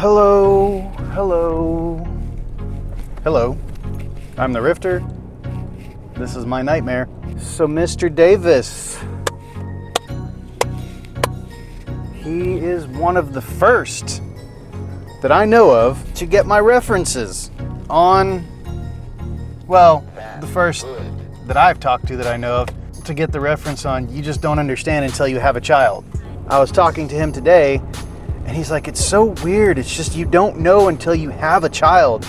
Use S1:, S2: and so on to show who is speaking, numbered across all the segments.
S1: Hello, hello, hello. I'm the Rifter. This is my nightmare. So Mr. Davis, he is one of the first that I know of to get my references on, well, the first that I've talked to that I know of to get the reference on You Just Don't Understand Until You Have a Child. I was talking to him today and he's like, it's so weird. It's just you don't know until you have a child.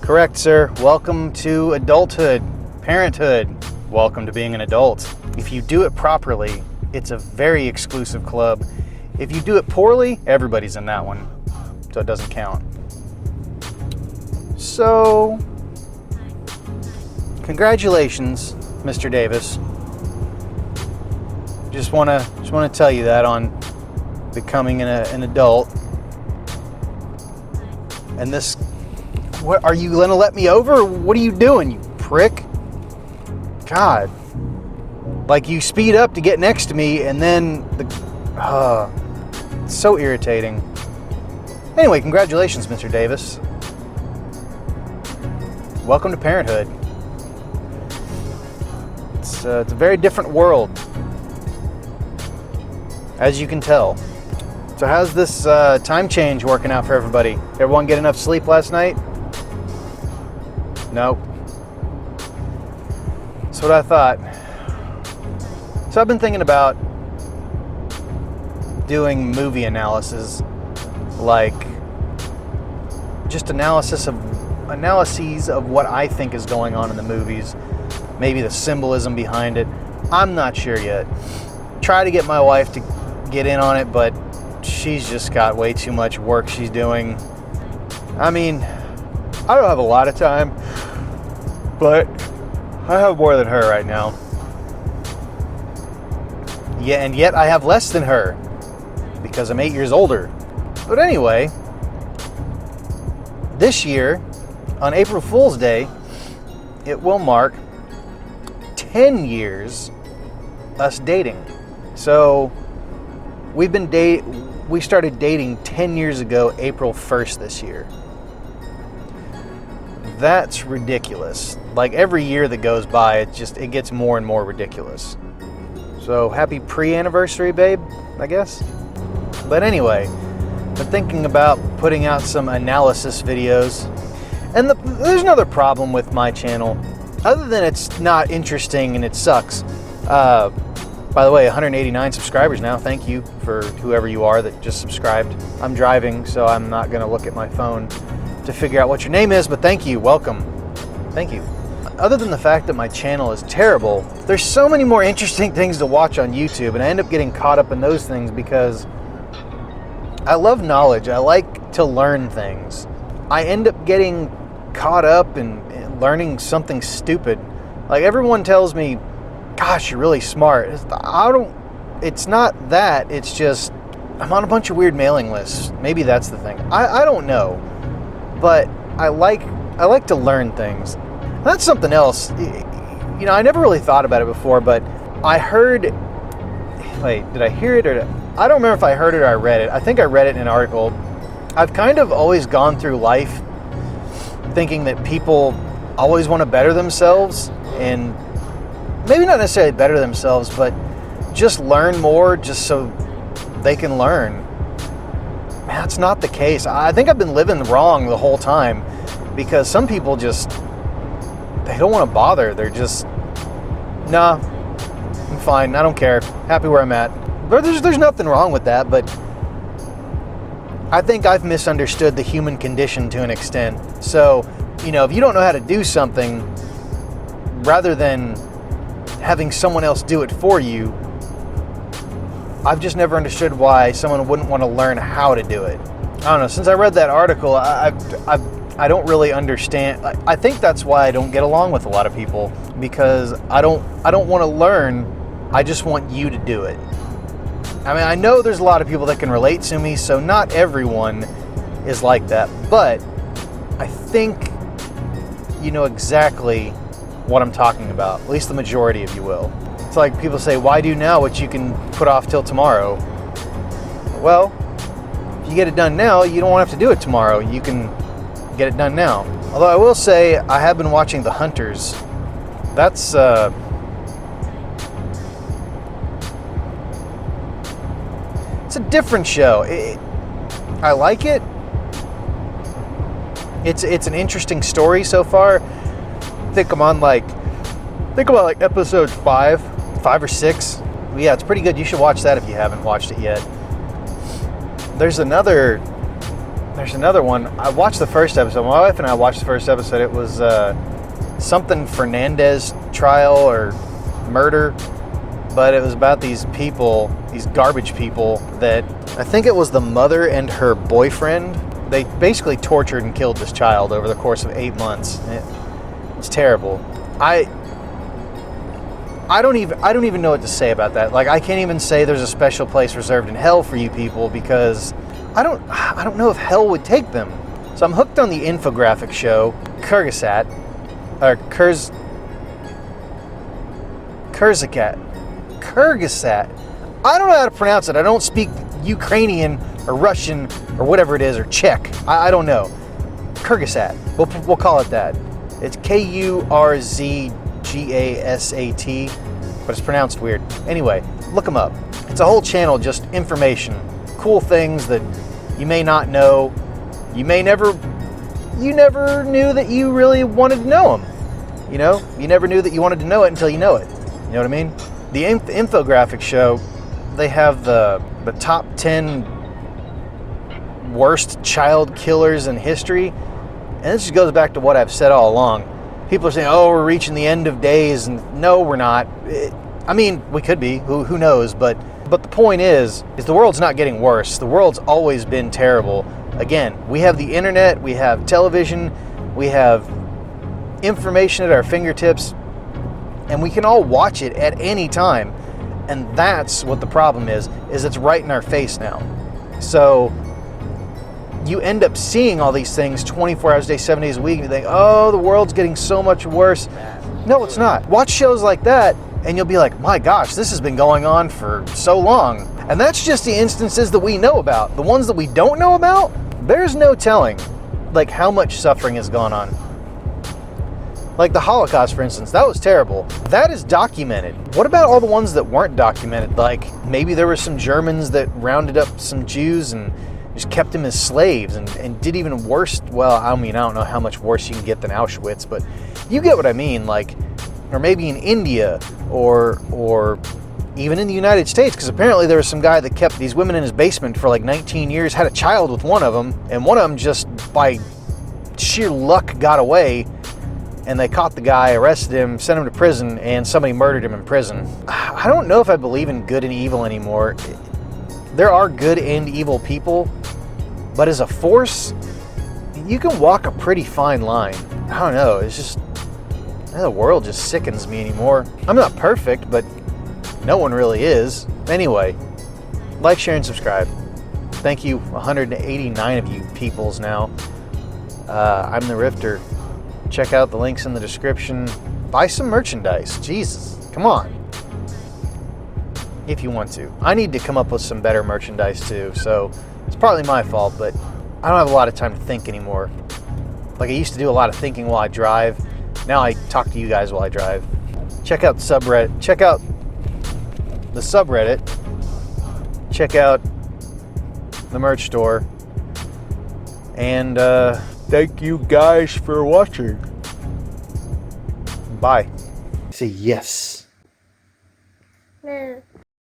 S1: Correct, sir. Welcome to adulthood, parenthood. Welcome to being an adult. If you do it properly, it's a very exclusive club. If you do it poorly, everybody's in that one. So it doesn't count. So, congratulations, Mr. Davis. Just want to tell you that on becoming an adult. And this, what are you gonna let me over? What are you doing, you prick? God, like you speed up to get next to me, and then it's so irritating. Anyway, congratulations, Mr. Davis. Welcome to parenthood. It's a very different world, as you can tell. So how's this time change working out for everybody? Everyone get enough sleep last night? Nope. That's what I thought. So I've been thinking about doing movie analysis, like just analyses of what I think is going on in the movies, maybe the symbolism behind it. I'm not sure yet. Try to get my wife to get in on it, but she's just got way too much work she's doing. I mean, I don't have a lot of time, but I have more than her right now. Yeah, and yet I have less than her because I'm 8 years older. But anyway, this year, on April Fool's Day, it will mark 10 years us dating. So we started dating 10 years ago, April 1st this year. That's ridiculous. Like every year that goes by, it gets more and more ridiculous. So happy pre-anniversary, babe, I guess. But anyway, I'm thinking about putting out some analysis videos. And there's another problem with my channel, other than it's not interesting and it sucks. By the way, 189 subscribers now. Thank you for whoever you are that just subscribed. I'm driving, so I'm not going to look at my phone to figure out what your name is, but thank you. Welcome. Thank you. Other than the fact that my channel is terrible, there's so many more interesting things to watch on YouTube, and I end up getting caught up in those things because I love knowledge. I like to learn things. I end up getting caught up in learning something stupid. Like everyone tells me, gosh, you're really smart. It's not that. It's just I'm on a bunch of weird mailing lists. Maybe that's the thing. I don't know. But I like to learn things. That's something else. You know, I never really thought about it before, but I heard, wait, did I hear it I don't remember if I heard it or I read it. I think I read it in an article. I've kind of always gone through life thinking that people always want to better themselves, and maybe not necessarily better themselves, but just learn more just so they can learn. Man, that's not the case. I think I've been living wrong the whole time because some people they don't want to bother. They're just, nah, I'm fine. I don't care. Happy where I'm at. There's nothing wrong with that, but I think I've misunderstood the human condition to an extent. So, you know, if you don't know how to do something, rather than having someone else do it for you, I've just never understood why someone wouldn't want to learn how to do it. I don't know. Since I read that article, I don't really understand. I think that's why I don't get along with a lot of people, because I don't want to learn. I just want you to do it. I mean, I know there's a lot of people that can relate to me, so not everyone is like that. But I think you know exactly what I'm talking about, at least the majority of you will. It's like people say, why do now what you can put off till tomorrow? Well, If you get it done now, you don't have to do it tomorrow. You can get it done now. Although I will say, I have been watching The Hunters. That's it's a different show. I like it. It's an interesting story so far. I think I'm on like episode 5 or 6. Yeah, it's pretty good. You should watch that if you haven't watched it yet. There's another one. I watched the first episode. My wife and I watched the first episode. It was something Fernandez trial or murder, but it was about these people, these garbage people that I think it was the mother and her boyfriend. They basically tortured and killed this child over the course of 8 months. It's terrible. I don't even know what to say about that. Like, I can't even say there's a special place reserved in hell for you people, because I don't know if hell would take them. So I'm hooked on the Infographics show, Kurzgesagt, or Kurzgesagt. I don't know how to pronounce it. I don't speak Ukrainian or Russian or whatever it is, or Czech. I don't know. Kurzgesagt. We'll call it that. It's Kurzgasat, but it's pronounced weird. Anyway, look them up. It's a whole channel, just information, cool things that you may not know. You never knew that you really wanted to know them. You know, you never knew that you wanted to know it until you know it. You know what I mean? The Infographics show, they have the top 10 worst child killers in history. And this just goes back to what I've said all along. People are saying, oh, we're reaching the end of days. And no, we're not. I mean, we could be. Who knows? But the point is the world's not getting worse. The world's always been terrible. Again, we have the internet. We have television. We have information at our fingertips. And we can all watch it at any time. And that's what the problem is it's right in our face now. So you end up seeing all these things 24 hours a day, 7 days a week, and you think, oh, the world's getting so much worse. No, it's not. Watch shows like that, and you'll be like, my gosh, this has been going on for so long. And that's just the instances that we know about. The ones that we don't know about, there's no telling, like, how much suffering has gone on. Like the Holocaust, for instance, that was terrible. That is documented. What about all the ones that weren't documented? Like, maybe there were some Germans that rounded up some Jews and just kept them as slaves and did even worse. Well, I mean, I don't know how much worse you can get than Auschwitz, but you get what I mean. Like, or maybe in India or even in the United States, because apparently there was some guy that kept these women in his basement for like 19 years, had a child with one of them, and one of them just by sheer luck got away, and they caught the guy, arrested him, sent him to prison, and somebody murdered him in prison. I don't know if I believe in good and evil anymore. There are good and evil people, but as a force, you can walk a pretty fine line. I don't know, it's just, the world just sickens me anymore. I'm not perfect, but no one really is. Anyway, like, share, and subscribe. Thank you, 189 of you peoples now. I'm the Rifter. Check out the links in the description. Buy some merchandise. Jesus, come on. If you want to. I need to come up with some better merchandise too, so it's partly my fault, but I don't have a lot of time to think anymore. Like, I used to do a lot of thinking while I drive. Now I talk to you guys while I drive. Check out the subreddit. Check out the merch store. And thank you guys for watching. Bye. Say yes.
S2: No.